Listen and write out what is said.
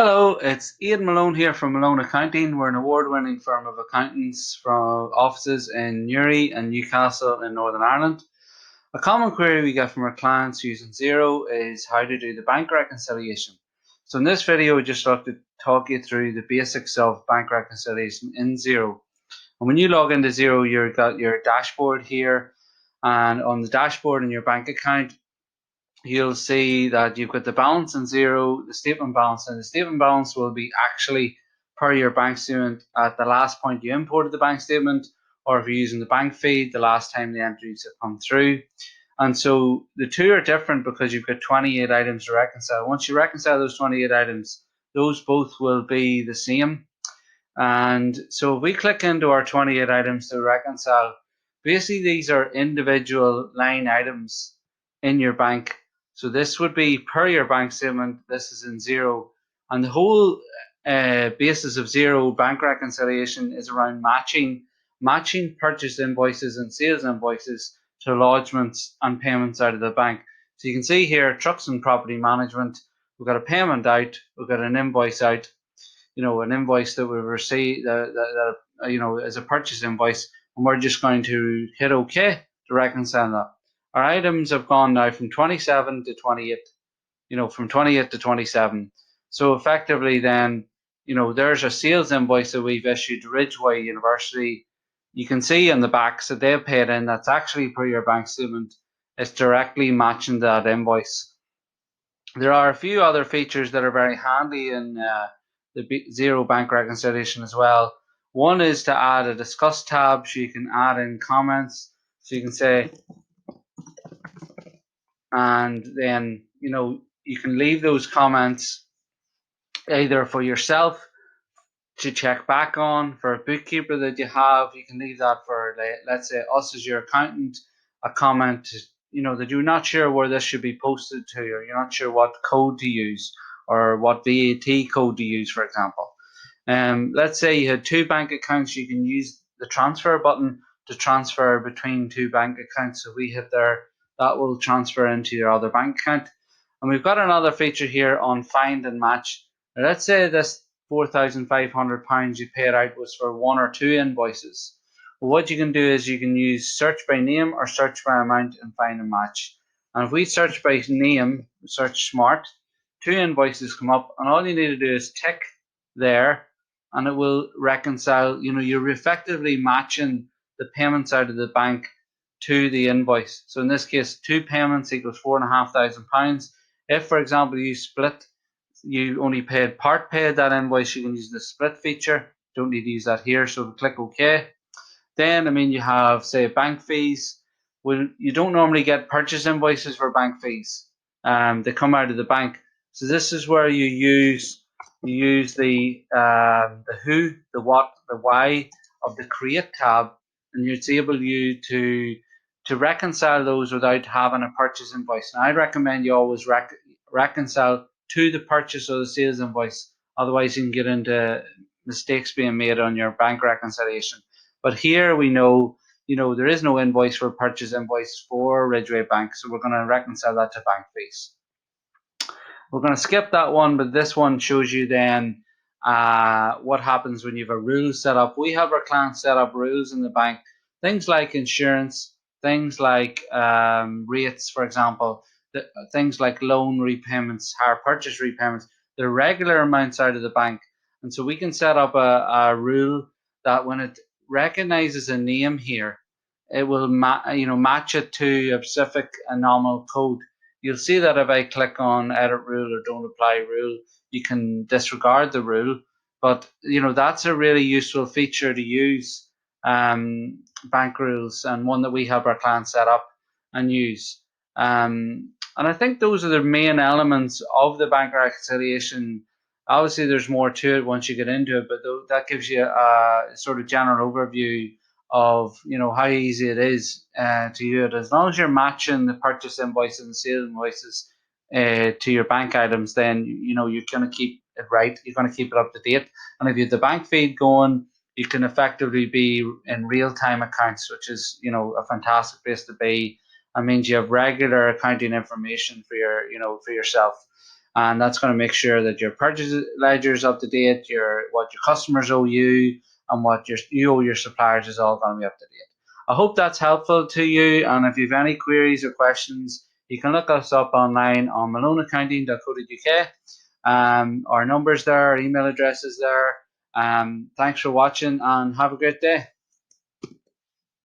Hello, it's Ian Malone here from Malone Accounting. We're an award-winning firm of accountants from offices in Newry and Newcastle in Northern Ireland. A common query we get from our clients using Xero is how to do the bank reconciliation. So in this video, we just like to talk you through the basics of bank reconciliation in Xero. And when you log into Xero, you've got your dashboard here, and on the dashboard in your bank account, you'll see that you've got the balance in Xero, the statement balance, and the statement balance will be actually per your bank statement at the last point you imported the bank statement, or if you're using the bank feed, the last time the entries have come through. And so the two are different because you've got 28 items to reconcile. Once you reconcile those 28 items, those both will be the same. And so if we click into our 28 items to reconcile, basically these are individual line items in your bank. So this would be per your bank statement. This is in Xero. And the whole basis of Xero bank reconciliation is around matching purchase invoices and sales invoices to lodgements and payments out of the bank. So you can see here, trucks and property management, we've got a payment out, we've got an invoice out, an invoice that we receive that as a purchase invoice, and we're just going to hit OK to reconcile that. Our items have gone now from 27 to 28, from 28 to 27. So effectively then, there's a sales invoice that we've issued to Ridgeway University. You can see in the backs that they've paid in, that's actually per your bank statement. It's directly matching that invoice. There are a few other features that are very handy in the Xero bank reconciliation as well. One is to add a discuss tab, so you can add in comments. So you can say, and then you can leave those comments either for yourself to check back on, for a bookkeeper that you have. You can leave that for, let's say, us as your accountant, a comment, that you're not sure where this should be posted to, or you're not sure what code to use, or what VAT code to use, for example. Let's say you had two bank accounts, you can use the transfer button to transfer between two bank accounts. So we hit there, that will transfer into your other bank account. And we've got another feature here on find and match. Now, let's say this £4,500 you paid out was for one or two invoices. Well, what you can do is you can use search by name or search by amount and find and match. And if we search by name, search smart, two invoices come up, and all you need to do is tick there, and it will reconcile. You're effectively matching the payments out of the bank to the invoice. So in this case, two payments equals £4,500. If, for example, you only paid part paid that invoice, you can use the split feature. Don't need to use that here, so click OK. Then, you have, say, bank fees. Well, you don't normally get purchase invoices for bank fees. They come out of the bank. So this is where you use the who, the what, the why of the create tab, and it's able you to reconcile those without having a purchase invoice. Now, I'd recommend you always reconcile to the purchase or the sales invoice. Otherwise, you can get into mistakes being made on your bank reconciliation. But here we know, there is no invoice for purchase invoice for Ridgeway Bank, so we're going to reconcile that to bank fees. We're going to skip that one, but this one shows you then what happens when you have a rule set up. We have our clients set up rules in the bank, things like insurance, things like rates, for example, things like loan repayments, hire purchase repayments. They're regular amounts out of the bank. And so we can set up a rule that when it recognizes a name here, it will match it to a specific nominal code. You'll see that if I click on edit rule or don't apply rule, you can disregard the rule. But that's a really useful feature to use, bank rules, and one that we help our clients set up and use. And I think those are the main elements of the bank reconciliation. Obviously, there's more to it once you get into it, but that gives you a sort of general overview of how easy it is to do it. As long as you're matching the purchase invoices and sales invoices to your bank items, then you're going to keep it right. You're going to keep it up to date. And if you have the bank feed going, you can effectively be in real-time accounts, which is a fantastic place to be. That means you have regular accounting information for yourself. and that's going to make sure that your purchase ledger is up to date, what your customers owe you, and what you owe your suppliers is all going to be up to date. I hope that's helpful to you, and if you have any queries or questions, you can look us up online on maloneaccounting.co.uk. Our numbers there, our email address is there. Thanks for watching, and have a great day.